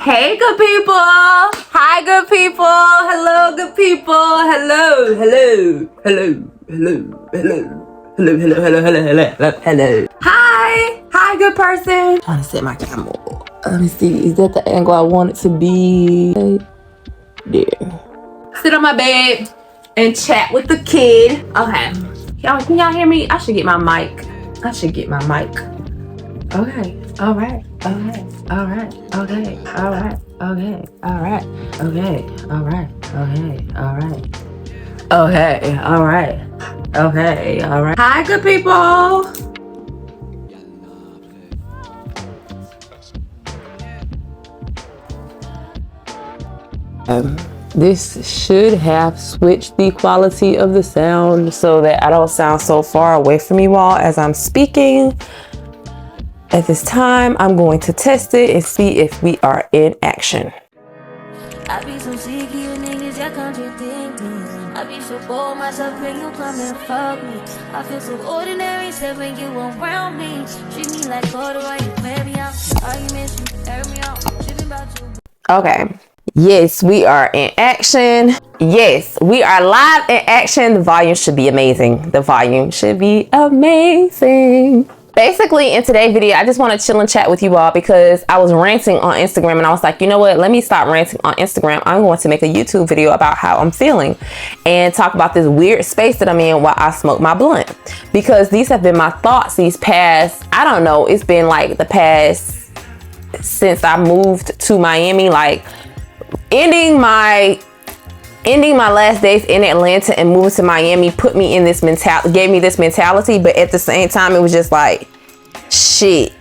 Hey, good people. Hi, good people. Hello, good people. Hello, hello, hello, hello, hello. Hello, hello, hello, hello, hello, hello, hello. Hi. Hi, good person. I'm trying to set my camera. Let me see. Is that the angle I want it to be? There. Sit on my bed and chat with the kid. Okay. Y'all, can y'all hear me? I should get my mic. Okay. All right. Okay. All right. Okay. All right. Okay. All right. Okay. All right. Okay. All right. Okay. All right. Okay. All right. Hi, good people. This should have switched the quality of the sound so that I don't sound so far away from you all as I'm speaking. At this time, I'm going to test it and see if we are in action. I be so sick of you niggas, y'all contradicting. I be so bold myself when you come and fuck me. I feel so ordinary, except when you around me. Treat me like water while you play me out. Arguments, you air me out. Tripping about you. Okay. Yes, we are in action. Yes, we are live in action. The volume should be amazing. Basically, in today's video, I just want to chill and chat with you all because I was ranting on Instagram and I was like, you know what? Let me stop ranting on Instagram. I'm going to make a YouTube video about how I'm feeling and talk about this weird space that I'm in while I smoke my blunt. Because these have been my thoughts these past, I don't know, it's been like the past since I moved to Miami, like ending my last days in Atlanta and moving to Miami put me in this mentality, gave me this mentality, but at the same time it was just like, shit,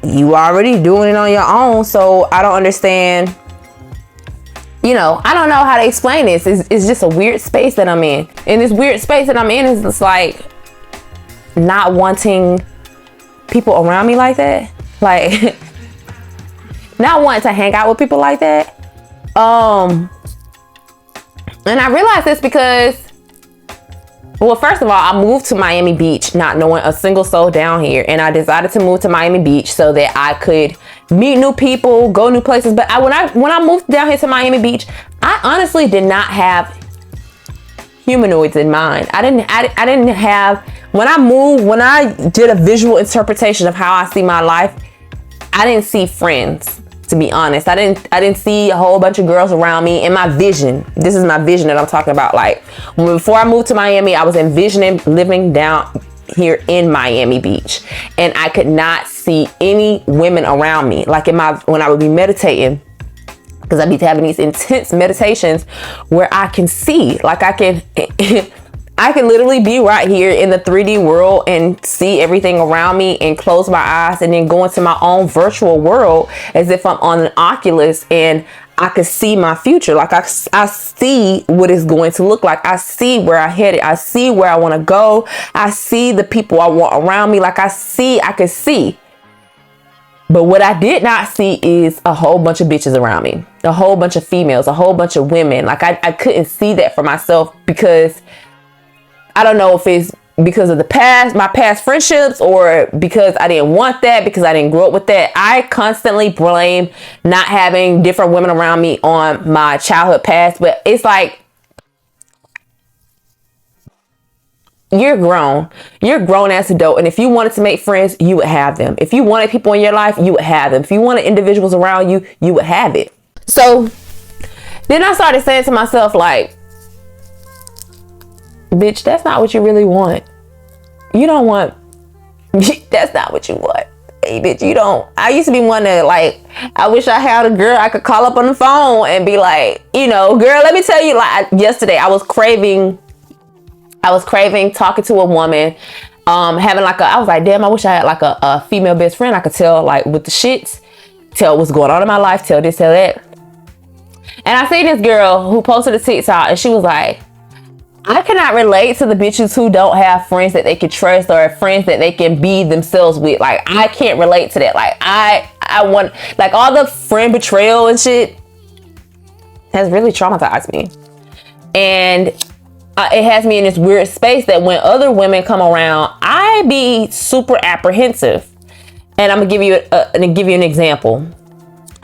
you already doing it on your own, so I don't understand, you know, I don't know how to explain this. It's just a weird space that I'm in. And this weird space that I'm in is just like not wanting people around me like that, like not wanting to hang out with people like that. And I realized this because, well, first of all, I moved to Miami Beach not knowing a single soul down here. And I decided to move to Miami Beach so that I could meet new people, go new places. But when I moved down here to Miami Beach, I honestly did not have humanoids in mind. I didn't have, when I did a visual interpretation of how I see my life, I didn't see friends. To be honest, I didn't see a whole bunch of girls around me in my vision. This is my vision that I'm talking about. Like before I moved to Miami, I was envisioning living down here in Miami Beach, and I could not see any women around me. Like when I would be meditating, because I'd be having these intense meditations where I can see, like I can literally be right here in the 3D world and see everything around me and close my eyes and then go into my own virtual world as if I'm on an Oculus and I could see my future. Like I see what it's going to look like. I see where I headed. I see where I want to go. I see the people I want around me. Like I could see. But what I did not see is a whole bunch of bitches around me, a whole bunch of females, a whole bunch of women. Like I couldn't see that for myself because I don't know if it's because of my past friendships, or because I didn't want that, because I didn't grow up with that. I constantly blame not having different women around me on my childhood past, but it's like, you're grown as an adult. And if you wanted to make friends, you would have them. If you wanted people in your life, you would have them. If you wanted individuals around you, you would have it. So then I started saying to myself, like, bitch, that's not what you really want. You don't want, that's not what you want. Hey, bitch, you don't. I used to be one that, like, I wish I had a girl I could call up on the phone and be like, you know, girl, let me tell you, like, yesterday I was craving talking to a woman, having like I was like, damn, I wish I had like a female best friend I could tell, like, with the shits, tell what's going on in my life, tell this, tell that. And I seen this girl who posted a TikTok and she was like, I cannot relate to the bitches who don't have friends that they can trust or friends that they can be themselves with. Like, I can't relate to that. Like, I want, like, all the friend betrayal and shit has really traumatized me. And it has me in this weird space that when other women come around, I be super apprehensive. And I'm gonna give you an example.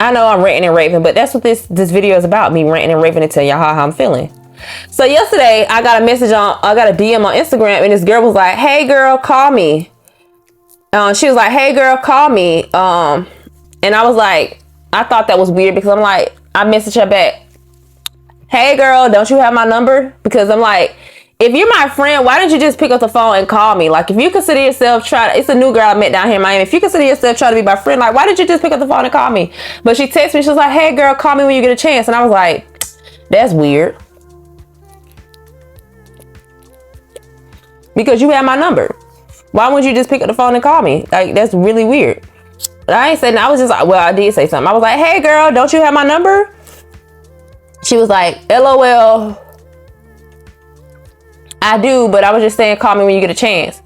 I know I'm ranting and raving, but that's what this video is about. Me ranting and raving to tell y'all how I'm feeling. So yesterday I got a DM on Instagram, and this girl was like, "Hey girl, call me." She was like, "Hey girl, call me." And I was like, I thought that was weird because I'm like, I messaged her back, "Hey girl, don't you have my number?" Because I'm like, if you're my friend, why didn't you just pick up the phone and call me? Like, if you consider yourself it's a new girl I met down here in Miami. If you consider yourself trying to be my friend, like, why didn't you just pick up the phone and call me? But she texted me. She was like, "Hey girl, call me when you get a chance." And I was like, that's weird. Because you have my number. Why wouldn't you just pick up the phone and call me? Like, that's really weird. But I ain't saying, I was just like, well, I did say something. I was like, "Hey girl, don't you have my number?" She was like, "LOL. I do, but I was just saying, call me when you get a chance."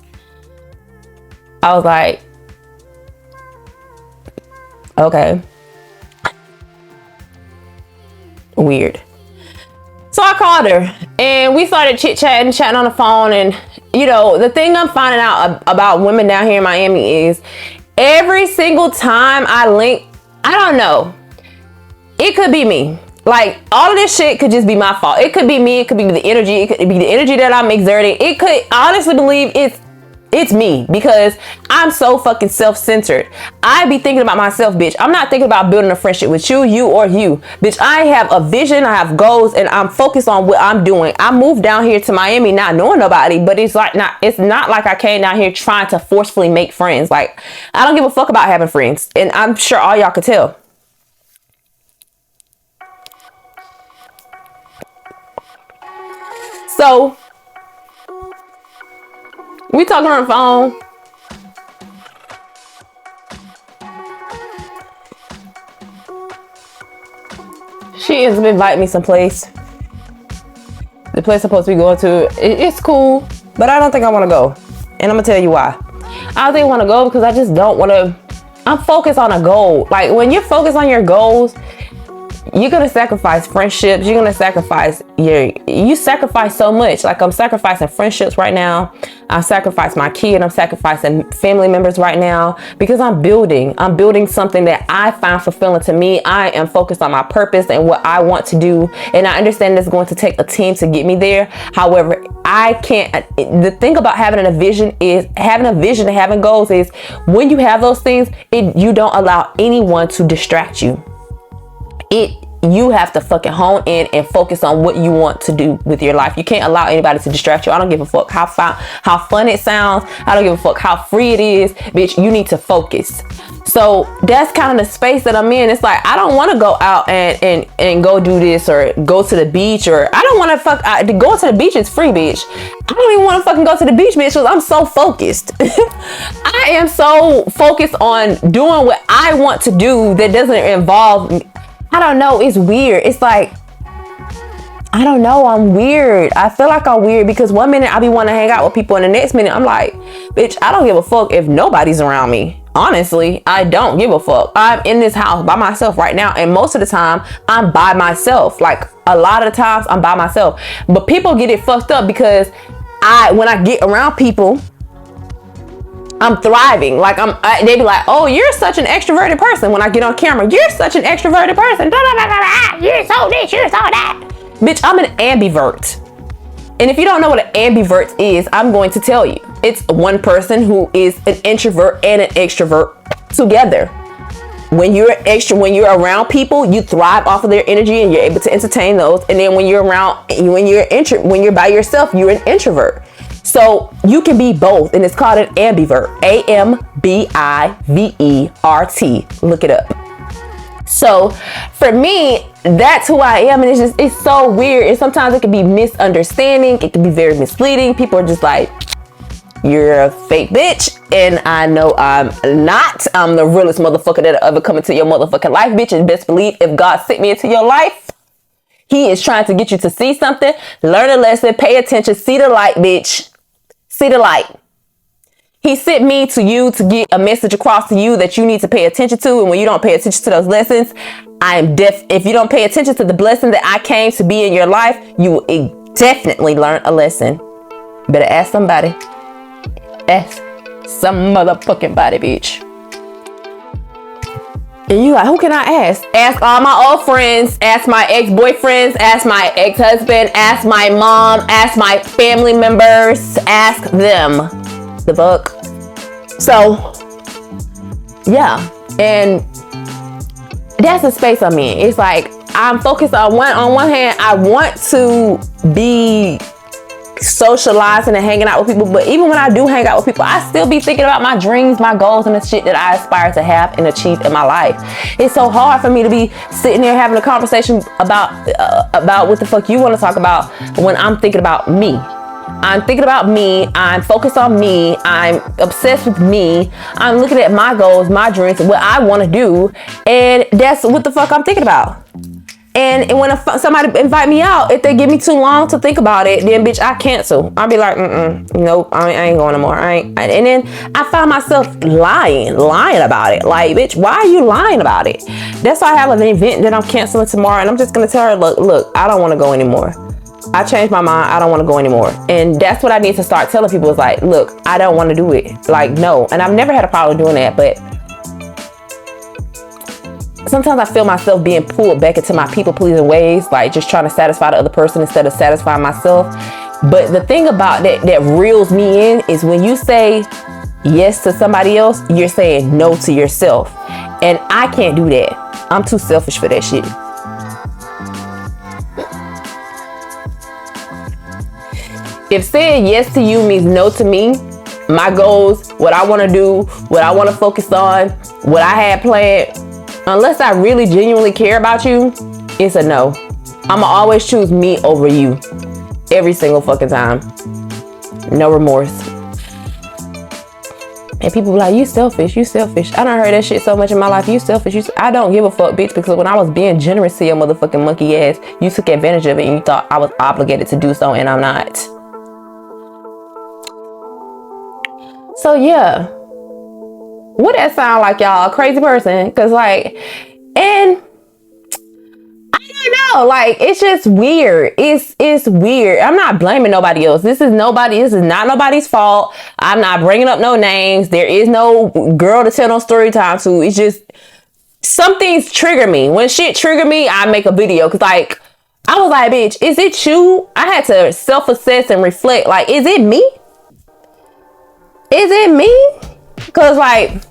I was like, okay. Weird. So I called her and we started chatting on the phone. And you know, the thing I'm finding out about women down here in Miami is every single time I don't know, it could be me. Like, all of this shit could just be my fault. It could be me. It could be the energy. It could be the energy that I'm exerting. I honestly believe it's me, because I'm so fucking self-centered. I be thinking about myself, bitch. I'm not thinking about building a friendship with you or you. Bitch, I have a vision. I have goals, and I'm focused on what I'm doing. I moved down here to Miami not knowing nobody, but it's not like I came down here trying to forcefully make friends. Like, I don't give a fuck about having friends, and I'm sure all y'all could tell. So we talking on the phone. She ends up inviting me someplace. The place I'm supposed to be going to, it's cool, but I don't think I want to go. And I'm gonna tell you why. I don't think I want to go because I just don't want to. I'm focused on a goal. Like, when you're focused on your goals, you're gonna sacrifice friendships. You're gonna sacrifice you sacrifice so much. Like, I'm sacrificing friendships right now. I sacrifice my kid. I'm sacrificing family members right now because I'm building something that I find fulfilling to me. I am focused on my purpose and what I want to do. And I understand it's going to take a team to get me there. However, I can't. The thing about having a vision and having goals is when you have those things, you don't allow anyone to distract you. You have to fucking hone in and focus on what you want to do with your life. You can't allow anybody to distract you. I don't give a fuck how fun it sounds. I don't give a fuck how free it is. Bitch, you need to focus. So that's kind of the space that I'm in. It's like, I don't want to go out and go do this or go to the beach, or I don't want to go to the beach. It's free, bitch. I don't even want to fucking go to the beach, bitch, because I'm so focused. I am so focused on doing what I want to do that doesn't involve me. I don't know. It's weird. It's like, I don't know. I'm weird. I feel like I'm weird because one minute I be wanting to hang out with people, and the next minute I'm like, bitch, I don't give a fuck if nobody's around me. Honestly, I don't give a fuck. I'm in this house by myself right now, and most of the time I'm by myself. Like, a lot of the times I'm by myself. But people get it fucked up because when I get around people, I'm thriving. Like, they be like, "Oh, you're such an extroverted person." When I get on camera, "You're such an extroverted person. You're so this, you're so that." Bitch, I'm an ambivert. And if you don't know what an ambivert is, I'm going to tell you. It's one person who is an introvert and an extrovert together. When you're around people, you thrive off of their energy and you're able to entertain those. And then when you're by yourself, you're an introvert. So you can be both, and it's called an ambivert. AMBIVERT. Look it up. So for me, that's who I am, and it's so weird. And sometimes it can be misunderstanding. It can be very misleading. People are just like, "You're a fake bitch," and I know I'm not. I'm the realest motherfucker that ever come into your motherfucking life, bitch. And best believe, if God sent me into your life, He is trying to get you to see something, learn a lesson, pay attention, see the light, bitch. See the light. He sent me to you to get a message across to you that you need to pay attention to. And when you don't pay attention to those lessons, I am deaf. If you don't pay attention to the blessing that I came to be in your life, you will definitely learn a lesson. Better ask somebody. Ask some motherfucking body, bitch. And you like, who can I ask? Ask all my old friends, ask my ex-boyfriends, ask my ex-husband, ask my mom, ask my family members, ask them. The fuck? So, yeah. And that's the space I'm in. It's like, I'm focused on one hand, I want to be socializing and hanging out with people, but even when I do hang out with people, I still be thinking about my dreams, my goals, and the shit that I aspire to have and achieve in my life. It's so hard for me to be sitting there having a conversation about what the fuck you want to talk about when I'm thinking about me. I'm thinking about me. I'm focused on me. I'm obsessed with me. I'm looking at my goals, my dreams, what I want to do, and that's what the fuck I'm thinking about. And when somebody invite me out, if they give me too long to think about it, then bitch, I cancel. I'll be like, nope, I ain't going no more. And then I found myself lying about it. Like, bitch, why are you lying about it? That's why I have an event that I'm canceling tomorrow, and I'm just gonna tell her, look, I don't want to go anymore. I changed my mind. I don't want to go anymore. And that's what I need to start telling people is like, look, I don't want to do it. Like, no. And I've never had a problem doing that, but sometimes I feel myself being pulled back into my people-pleasing ways, like just trying to satisfy the other person instead of satisfying myself. But the thing about that reels me in is when you say yes to somebody else, you're saying no to yourself. And I can't do that. I'm too selfish for that shit. If saying yes to you means no to me, my goals, what I want to do, what I want to focus on, what I had planned, unless I really genuinely care about you, it's a no. I'ma always choose me over you. Every single fucking time. No remorse. And people be like, you selfish, you selfish. I done heard that shit so much in my life. You selfish, I don't give a fuck, bitch, because when I was being generous to your motherfucking monkey ass, you took advantage of it and you thought I was obligated to do so, and I'm not. So yeah. What that sound like, y'all? A crazy person? Because like, and I don't know, like, it's just weird. It's weird. I'm not blaming nobody else. This is not nobody's fault. I'm not bringing up no names. There is no girl to tell no story time to. It's just some things trigger me. When shit trigger me, I make a video. Because like, I was like, bitch, is it you? I had to self-assess and reflect. Like, is it me? Is it me? Cause like,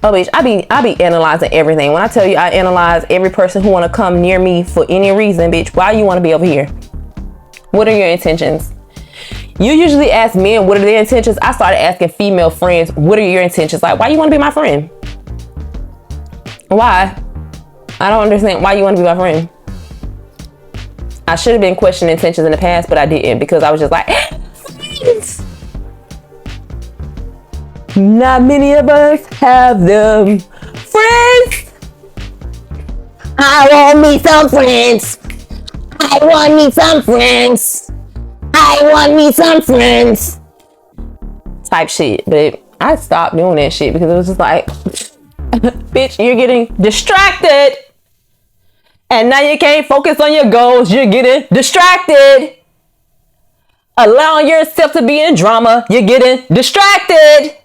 oh bitch, I be analyzing everything. When I tell you I analyze every person who wanna come near me for any reason, bitch, why you wanna be over here? What are your intentions? You usually ask men what are their intentions. I started asking female friends, what are your intentions? Like, why you wanna be my friend? Why? I don't understand why you wanna be my friend. I should have been questioning intentions in the past, but I didn't, because I was just like, friends. Not many of us have them. Friends! I want me some friends. I want me some friends. I want me some friends. Type shit. But I stopped doing that shit because it was just like, bitch, you're getting distracted. And now you can't focus on your goals. You're getting distracted. Allowing yourself to be in drama. You're getting distracted.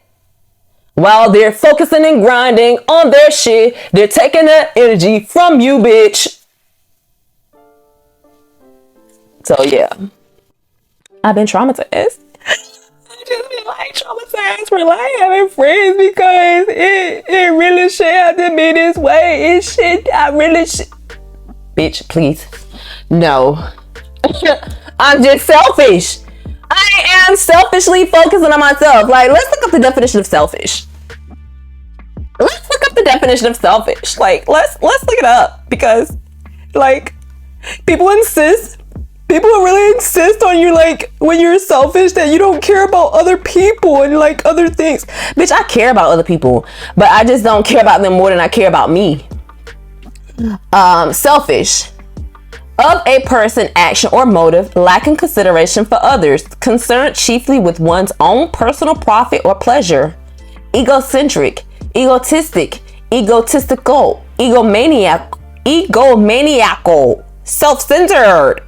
While they're focusing and grinding on their shit, they're taking that energy from you, bitch. So yeah, I've been traumatized. I just been like traumatized for like having friends because it really should have to be this way. It should. I really should. Bitch, please. No. I'm just selfish. I am selfishly focusing on myself. Like, let's look up the definition of selfish. Let's look up the definition of selfish. Like, let's look it up, because like people really insist on you, like, when you're selfish, that you don't care about other people and like other things. Bitch, I care about other people, but I just don't care about them more than I care about me. Selfish. Of a person, action, or motive lacking consideration for others, concerned chiefly with one's own personal profit or pleasure. Egocentric, egotistic, egotistical, egomaniacal, self-centered,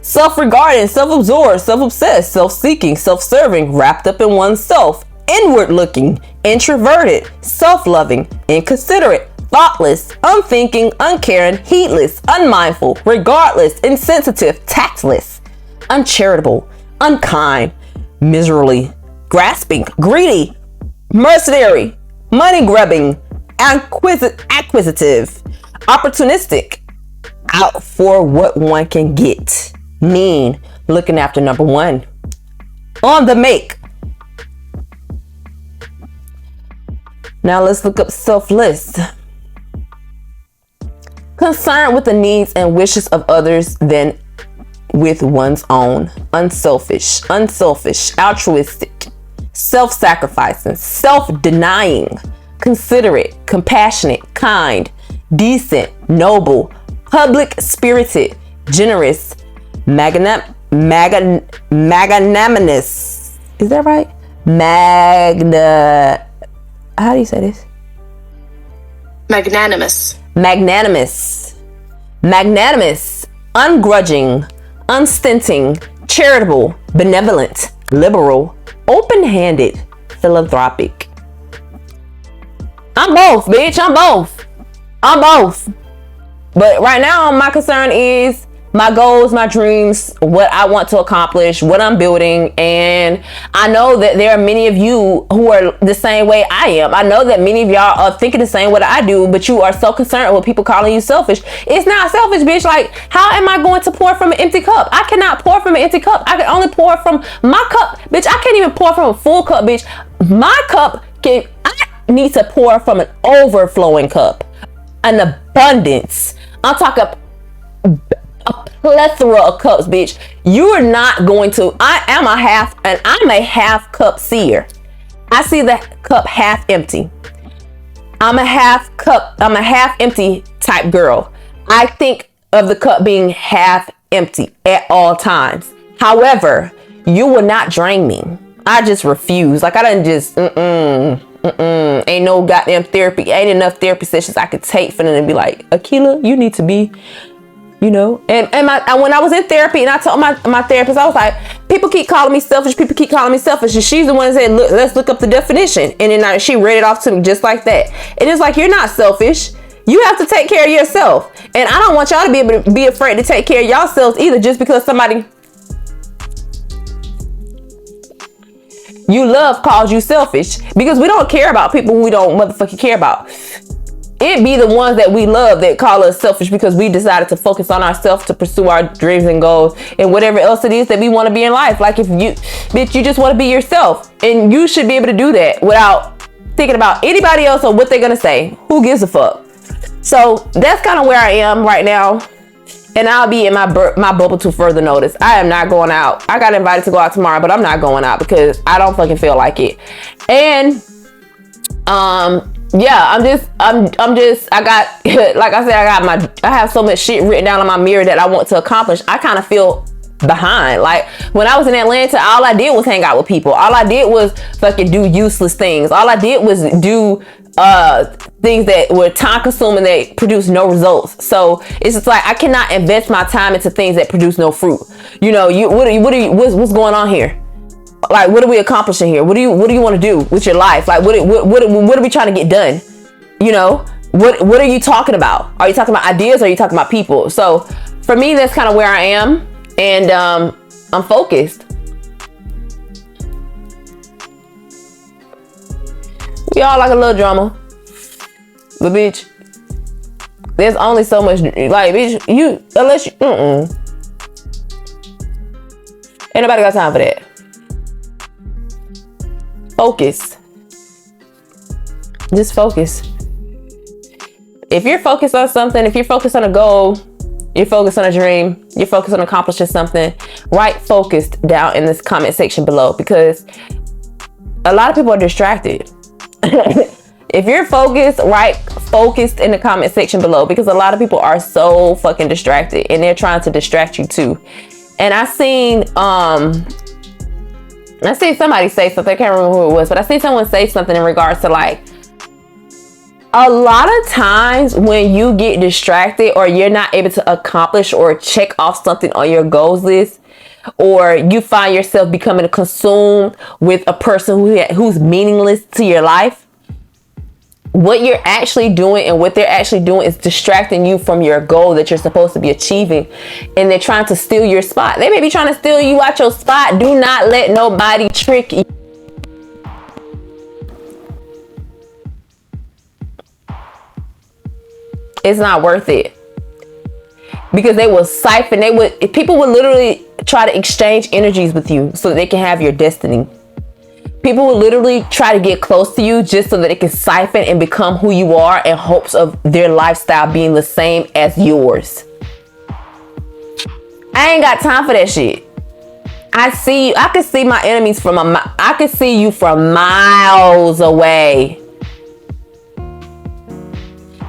self-regarding, self-absorbed, self-obsessed, self-seeking, self-serving, wrapped up in oneself, inward-looking, introverted, self-loving, inconsiderate, thoughtless, unthinking, uncaring, heedless, unmindful, regardless, insensitive, tactless, uncharitable, unkind, miserly, grasping, greedy, mercenary, money-grubbing, acquisitive, opportunistic, out for what one can get, mean, looking after number one, on the make. Now let's look up selfless. Concerned with the needs and wishes of others than with one's own. Unselfish, altruistic, self-sacrificing, self-denying, considerate, compassionate, kind, decent, noble, public-spirited, generous, magnanimous. Is that right? How do you say this? Magnanimous, ungrudging, unstinting, charitable, benevolent, liberal, open-handed, philanthropic. I'm both, bitch. I'm both. But right now, my concern is my goals, my dreams, what I want to accomplish, what I'm building. And I know that there are many of you who are the same way I am. I know that many of y'all are thinking the same way that I do, but you are so concerned with people calling you selfish. It's not selfish, bitch. Like, how am I going to pour from an empty cup? I cannot pour from an empty cup. I can only pour from my cup. Bitch, I can't even pour from a full cup, bitch. My cup I need to pour from an overflowing cup. An abundance. I'm talking a plethora of cups, bitch. You are not going to. I'm a half cup seer. I see the cup half empty. I'm a half empty type girl. I think of the cup being half empty at all times. However, you will not drain me. I just refuse. Like, I done just ain't no goddamn therapy. Ain't enough therapy sessions I could take for them to be like, Akila, you need to be, and when I was in therapy and I told my therapist, I was like, people keep calling me selfish. And she's the one that said, let's look up the definition. And then she read it off to me just like that. And it's like, you're not selfish. You have to take care of yourself. And I don't want y'all to be able to be afraid to take care of yourselves either, just because somebody you love calls you selfish, because we don't care about people we don't motherfucking care about. It be the ones that we love that call us selfish because we decided to focus on ourselves to pursue our dreams and goals and whatever else it is that we want to be in life. Like, if you just want to be yourself, and you should be able to do that without thinking about anybody else or what they're going to say. Who gives a fuck? So that's kind of where I am right now. And I'll be in my bubble to further notice. I am not going out. I got invited to go out tomorrow, but I'm not going out because I don't fucking feel like it. And yeah, I got, like I said, I have so much shit written down on my mirror that I want to accomplish. I kind of feel behind. Like, when I was in Atlanta, all I did was hang out with people. All I did was fucking do useless things. All I did was do things that were time consuming that produce no results. So it's just like, I cannot invest my time into things that produce no fruit. What's going on here? Like, what are we accomplishing here? What do you want to do with your life? Like, what are we trying to get done? What are you talking about? Are you talking about ideas or are you talking about people? So for me, that's kind of where I am. And I'm focused. We all like a little drama. But bitch, there's only so much, like, bitch, ain't nobody got time for that. Focus. Just focus. If you're focused on something, if you're focused on a goal, you're focused on a dream, you're focused on accomplishing something, write focused down in this comment section below, because a lot of people are distracted. If you're focused, write focused in the comment section below, because a lot of people are so fucking distracted and they're trying to distract you too. And I seen somebody say something, I can't remember who it was, but I seen someone say something in regards to, like, a lot of times when you get distracted or you're not able to accomplish or check off something on your goals list, or you find yourself becoming consumed with a person who's meaningless to your life, what you're actually doing and what they're actually doing is distracting you from your goal that you're supposed to be achieving. And they're trying to steal your spot. They may be trying to steal you out your spot. Do not let nobody trick you. It's not worth it. Because they will siphon, people would literally try to exchange energies with you so that they can have your destiny. People will literally try to get close to you just so that they can siphon and become who you are in hopes of their lifestyle being the same as yours. I ain't got time for that shit. I see you. I can see my enemies I can see you from miles away.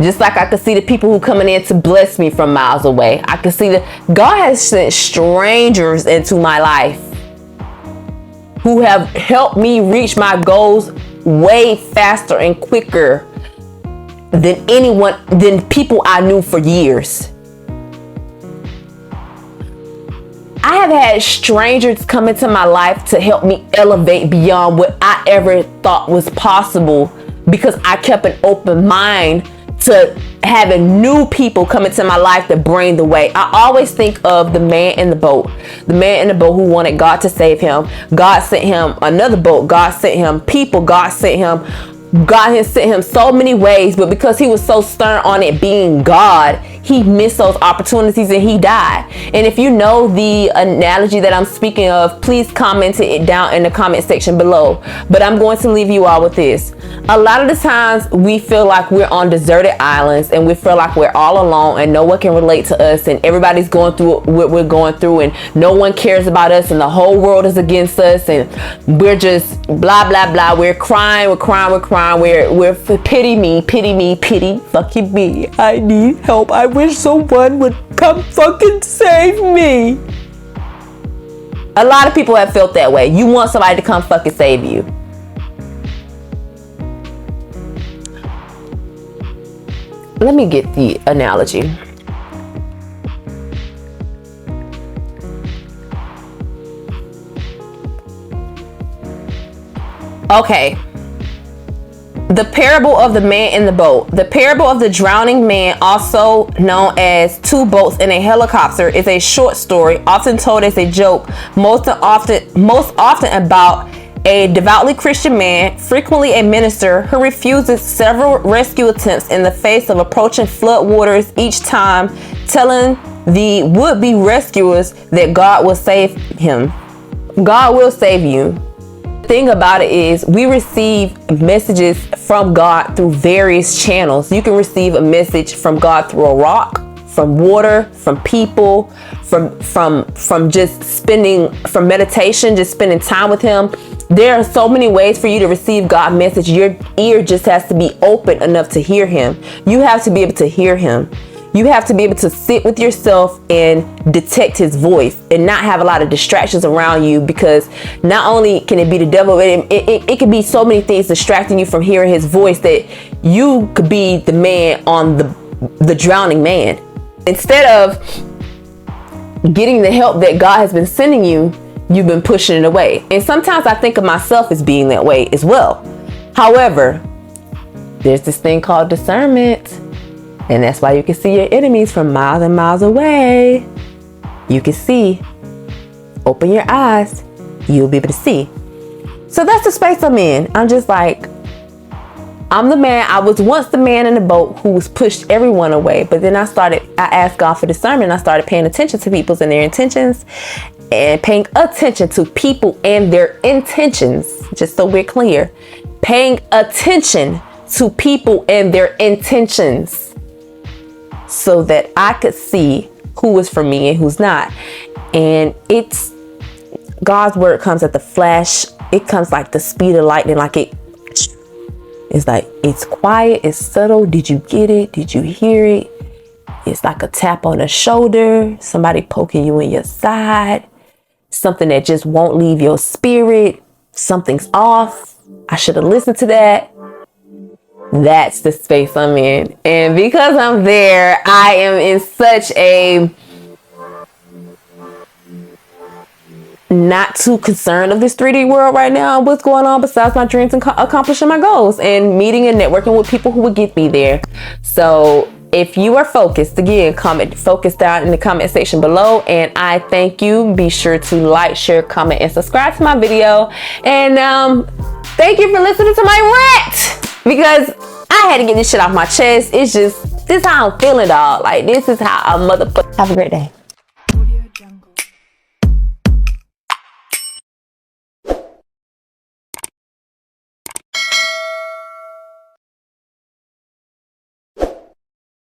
Just like I can see the people who coming in to bless me from miles away. I can see that God has sent strangers into my life who have helped me reach my goals way faster and quicker than people I knew for years. I have had strangers come into my life to help me elevate beyond what I ever thought was possible, because I kept an open mind to having new people come into my life that bring the way. I always think of the man in the boat. The man in the boat who wanted God to save him. God sent him another boat. God sent him people. God sent him so many ways, but because he was so stern on it being God, he missed those opportunities and he died. And if you know the analogy that I'm speaking of, please comment it down in the comment section below. But I'm going to leave you all with this. A lot of the times we feel like we're on deserted islands and we feel like we're all alone and no one can relate to us and everybody's going through what we're going through and no one cares about us and the whole world is against us and we're just blah, blah, blah. We're crying. We're pity me, fucking me. I need help. I wish someone would come fucking save me. A lot of people have felt that way. You want somebody to come fucking save you. Let me get the analogy. Okay. The parable of the man in the boat. The parable of the drowning man, also known as Two Boats in a Helicopter, is a short story often told as a joke, most often about a devoutly Christian man, frequently a minister, who refuses several rescue attempts in the face of approaching flood waters, each time telling the would-be rescuers that God will save him. God will save you. Thing about it is we receive messages from God through various channels. You can receive a message from God through a rock, from water, from people, from just from meditation, just spending time with him. There are so many ways for you to receive God's message. Your ear just has to be open enough to hear him. You have to be able to hear him. You have to be able to sit with yourself and detect his voice and not have a lot of distractions around you, because not only can it be the devil, it could be so many things distracting you from hearing his voice that you could be the man on the drowning man. Instead of getting the help that God has been sending you, you've been pushing it away. And sometimes I think of myself as being that way as well. However, there's this thing called discernment. And that's why you can see your enemies from miles and miles away. You can see. Open your eyes. You'll be able to see. So that's the space I'm in. I'm just like, I'm the man. I was once the man in the boat who was pushed everyone away. But then I asked God for discernment. I started paying attention to people and their intentions. And paying attention to people and their intentions. Just so we're clear. Paying attention to people and their intentions, so that I could see who was for me and who's not. And it's God's word comes at the flash. It comes like the speed of lightning. It's like, it's quiet, it's subtle. Did you get it? Did you hear it? It's like a tap on the shoulder, somebody poking you in your side, something that just won't leave your spirit. Something's off. I should have listened to that. That's the space I'm in. And because I'm there, I am in such a not too concerned of this 3D world right now, what's going on besides my dreams and accomplishing my goals and meeting and networking with people who would get me there. So if you are focused, again, comment focus down in the comment section below, and I thank you. Be sure to like, share, comment, and subscribe to my video. And thank you for listening to my rant, because I had to get this shit off my chest. It's just, this is how I'm feeling, dog. Like, this is how I motherfucker. Have a great day.